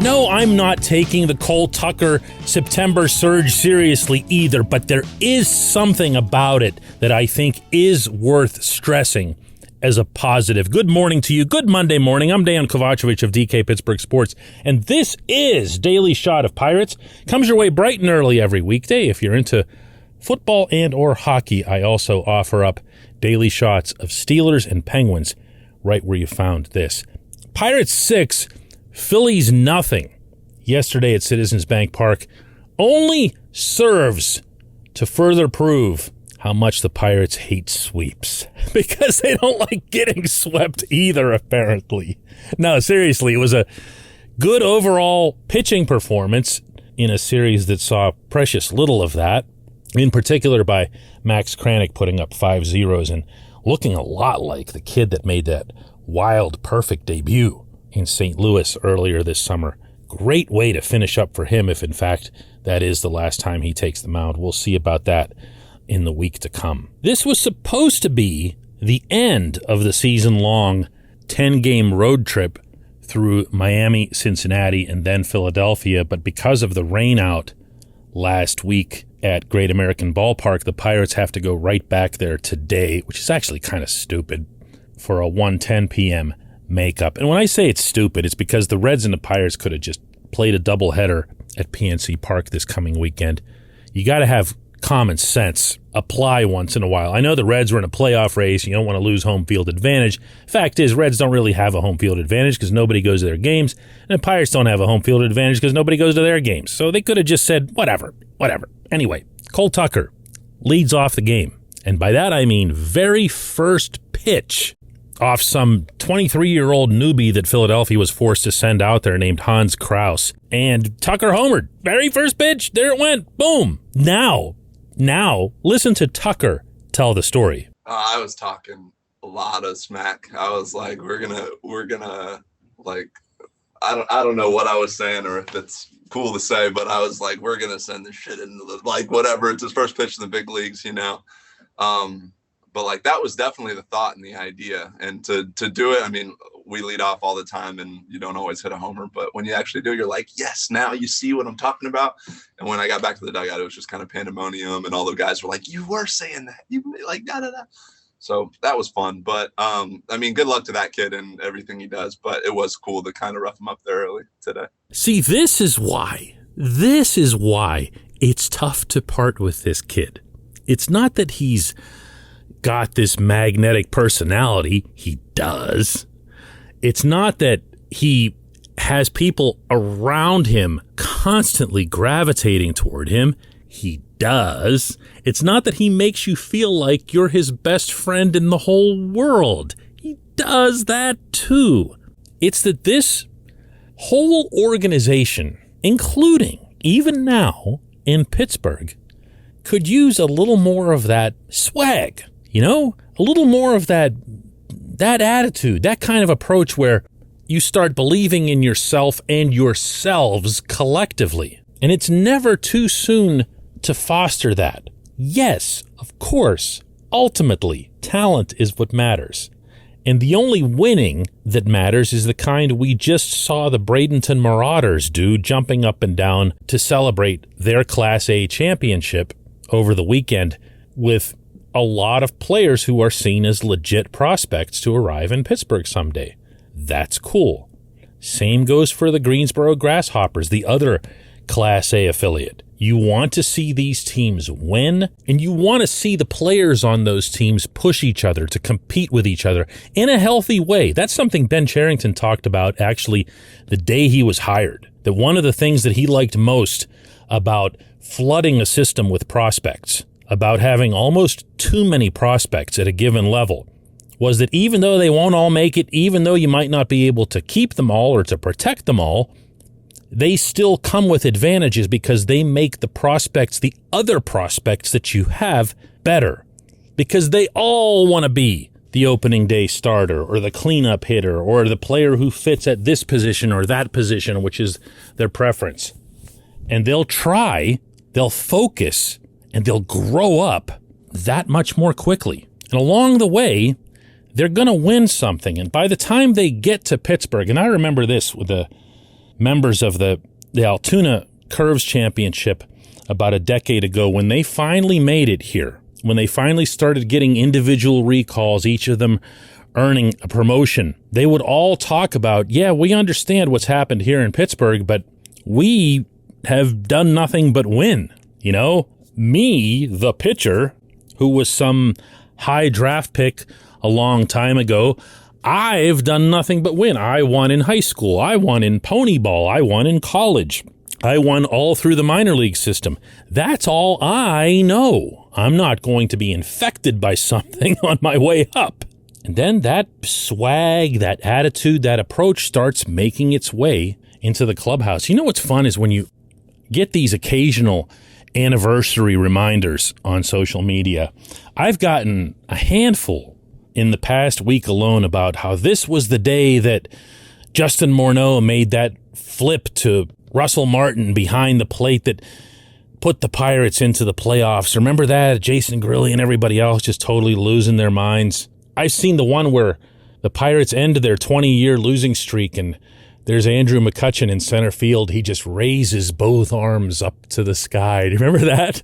No, I'm not taking the Cole Tucker September surge seriously either, but there is something about it that I think is worth stressing as a positive. Good morning to you. Good Monday morning. I'm Dejan Kovacevic of DK Pittsburgh Sports, and this is Daily Shot of Pirates. Comes your way bright and early every weekday. If you're into football and or hockey, I also offer up daily shots of Steelers and Penguins right where you found this. Pirates 6, Phillies nothing yesterday at Citizens Bank Park only serves to further prove how much the Pirates hate sweeps, because they don't like getting swept either, apparently. No, seriously, it was a good overall pitching performance in a series that saw precious little of that, in particular by Max Kranick putting up 5 zeros and looking a lot like the kid that made that wild, perfect debut in St. Louis earlier this summer. Great way to finish up for him if, in fact, that is the last time he takes the mound. We'll see about that in the week to come. This was supposed to be the end of the season-long 10-game road trip through Miami, Cincinnati, and then Philadelphia, but because of the rain out last week at Great American Ballpark, the Pirates have to go right back there today, which is actually kind of stupid for a 1:10 p.m. makeup. And when I say it's stupid, it's because the Reds and the Pirates could have just played a doubleheader at PNC Park this coming weekend. You got to have common sense apply once in a while. I know the Reds were in a playoff race. You don't want to lose home field advantage. Fact is, Reds don't really have a home field advantage because nobody goes to their games, and the Pirates don't have a home field advantage because nobody goes to their games. So they could have just said, whatever. Anyway, Cole Tucker leads off the game. And by that I mean very first pitch off some 23-year-old newbie that Philadelphia was forced to send out there named Hans Kraus. And Tucker homered. Very first pitch, there it went. Boom. Now, listen to Tucker tell the story. I was talking a lot of smack. I was like, we're gonna like, I don't know what I was saying or if it's cool to say, but I was like, we're gonna send this shit into the, like, whatever. It's his first pitch in the big leagues, you know. But like that was definitely the thought and the idea. And to do it, I mean, we lead off all the time and you don't always hit a homer, but when you actually do, you're like, yes, now you see what I'm talking about. And when I got back to the dugout, it was just kind of pandemonium and all the guys were like, you were saying that. You like da-da-da. So that was fun. But I mean, good luck to that kid and everything he does. But it was cool to kind of rough him up there early today. See, this is why it's tough to part with this kid. It's not that he's got this magnetic personality. He does. It's not that he has people around him constantly gravitating toward him. He does. It's not that he makes you feel like you're his best friend in the whole world. He does that too. It's that this whole organization, including even now in Pittsburgh, could use a little more of that swag. You know, a little more of that attitude, that kind of approach where you start believing in yourself and yourselves collectively. And it's never too soon to foster that. Yes, of course, ultimately, talent is what matters. And the only winning that matters is the kind we just saw the Bradenton Marauders do, jumping up and down to celebrate their Class A championship over the weekend with a lot of players who are seen as legit prospects to arrive in Pittsburgh someday. That's cool. Same goes for the Greensboro Grasshoppers, the other Class A affiliate. You want to see these teams win, and you want to see the players on those teams push each other to compete with each other in a healthy way. That's something Ben Cherington talked about actually the day he was hired. That one of the things that he liked most about flooding a system with prospects, about having almost too many prospects at a given level, was that even though they won't all make it, even though you might not be able to keep them all or to protect them all, they still come with advantages because they make the prospects, the other prospects that you have, better. Because they all want to be the opening day starter or the cleanup hitter or the player who fits at this position or that position, which is their preference. And they'll focus, and they'll grow up that much more quickly. And along the way, they're going to win something. And by the time they get to Pittsburgh, and I remember this with the members of the Altoona Curves Championship about a decade ago, when they finally made it here, when they finally started getting individual recalls, each of them earning a promotion, they would all talk about, yeah, we understand what's happened here in Pittsburgh, but we have done nothing but win. You know, me, the pitcher, who was some high draft pick a long time ago, I've done nothing but win. I won in high school. I won in pony ball. I won in college. I won all through the minor league system. That's all I know. I'm not going to be infected by something on my way up. And then that swag, that attitude, that approach starts making its way into the clubhouse. You know what's fun is when you get these occasional anniversary reminders on social media. I've gotten a handful in the past week alone about how this was the day that Justin Morneau made that flip to Russell Martin behind the plate that put the Pirates into the playoffs. Remember that? Jason Grilli and everybody else just totally losing their minds. I've seen the one where the Pirates ended their 20-year losing streak, and there's Andrew McCutchen in center field. He just raises both arms up to the sky. Do you remember that?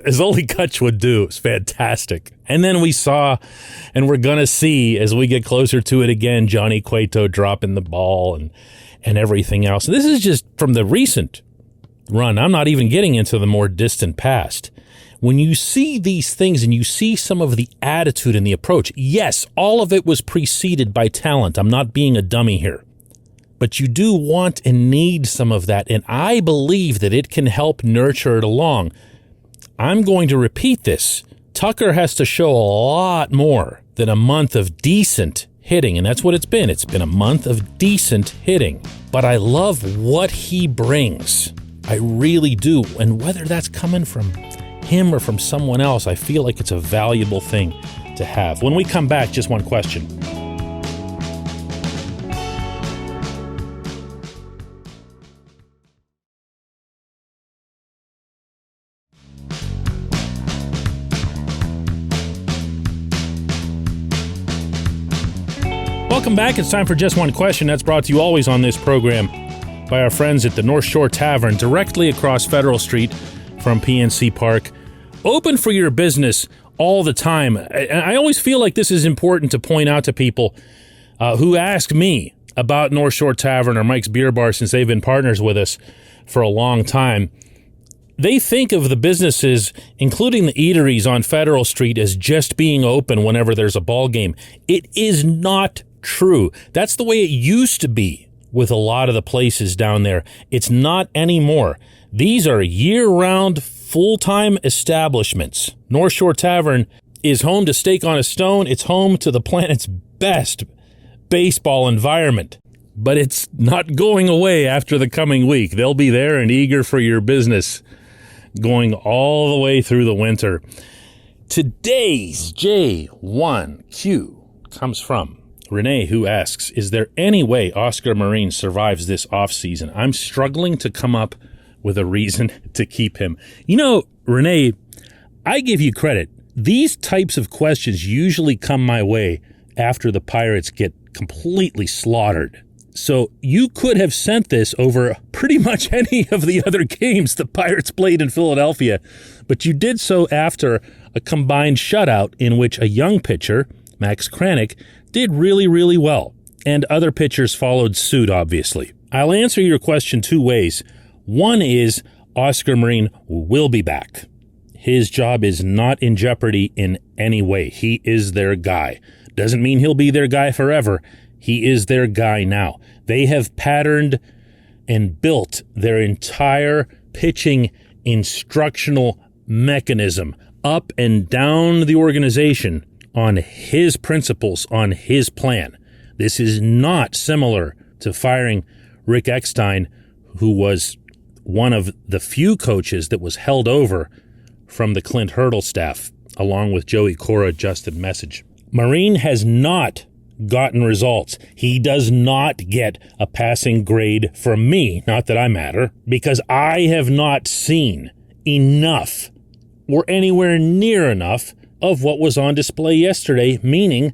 As only Kutch would do. It was fantastic. And then we saw, and we're going to see as we get closer to it again, Johnny Cueto dropping the ball and everything else. This is just from the recent run. I'm not even getting into the more distant past. When you see these things and you see some of the attitude and the approach, yes, all of it was preceded by talent. I'm not being a dummy here. But you do want and need some of that, and I believe that it can help nurture it along. I'm going to repeat this. Tucker has to show a lot more than a month of decent hitting, and that's what it's been. It's been a month of decent hitting. But I love what he brings. I really do. And whether that's coming from him or from someone else, I feel like it's a valuable thing to have. When we come back, just one question. Welcome back. It's time for Just One Question. That's brought to you always on this program by our friends at the North Shore Tavern, directly across Federal Street from PNC Park. Open for your business all the time. I always feel like this is important to point out to people who ask me about North Shore Tavern or Mike's Beer Bar, since they've been partners with us for a long time. They think of the businesses, including the eateries on Federal Street, as just being open whenever there's a ball game. It is not true. That's the way it used to be with a lot of the places down there. It's not anymore. These are year-round, full-time establishments. North Shore Tavern is home to Steak on a Stone. It's home to the planet's best baseball environment. But it's not going away after the coming week. They'll be there and eager for your business going all the way through the winter. Today's J1Q comes from Renee, who asks, is there any way Oscar Marin survives this offseason? I'm struggling to come up with a reason to keep him. You know, Renee, I give you credit. These types of questions usually come my way after the Pirates get completely slaughtered. So you could have sent this over pretty much any of the other games the Pirates played in Philadelphia, but you did so after a combined shutout in which a young pitcher, Max Kranick, did really, really well, and other pitchers followed suit, obviously. I'll answer your question two ways. One is Oscar Marin will be back. His job is not in jeopardy in any way. He is their guy. Doesn't mean he'll be their guy forever. He is their guy now. They have patterned and built their entire pitching instructional mechanism up and down the organization on his principles, on his plan. This is not similar to firing Rick Eckstein, who was one of the few coaches that was held over from the Clint Hurdle staff, along with Joey Cora, Justin Message. Marin has not gotten results. He does not get a passing grade from me, not that I matter, because I have not seen enough or anywhere near enough of what was on display yesterday, meaning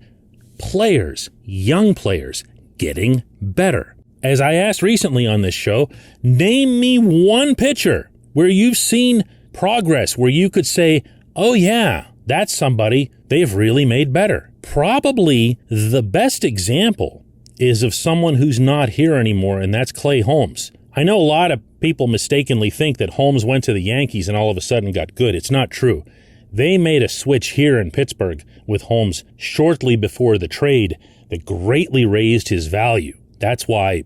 players, young players, getting better. As I asked recently on this show, name me one pitcher where you've seen progress, where you could say, oh yeah, that's somebody they've really made better. Probably the best example is of someone who's not here anymore, and that's Clay Holmes. I know a lot of people mistakenly think that Holmes went to the Yankees and all of a sudden got good. It's not true. They made a switch here in Pittsburgh with Holmes shortly before the trade that greatly raised his value. That's why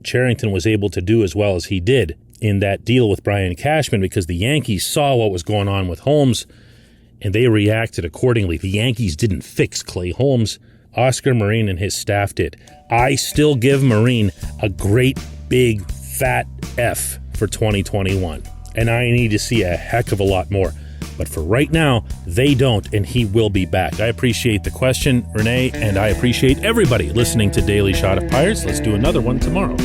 Cherington was able to do as well as he did in that deal with Brian Cashman, because the Yankees saw what was going on with Holmes and they reacted accordingly. The Yankees didn't fix Clay Holmes. Oscar Marin and his staff did. I still give Marin a great big fat F for 2021, and I need to see a heck of a lot more. But for right now, they don't, and he will be back. I appreciate the question, Renee, and I appreciate everybody listening to Daily Shot of Pirates. Let's do another one tomorrow.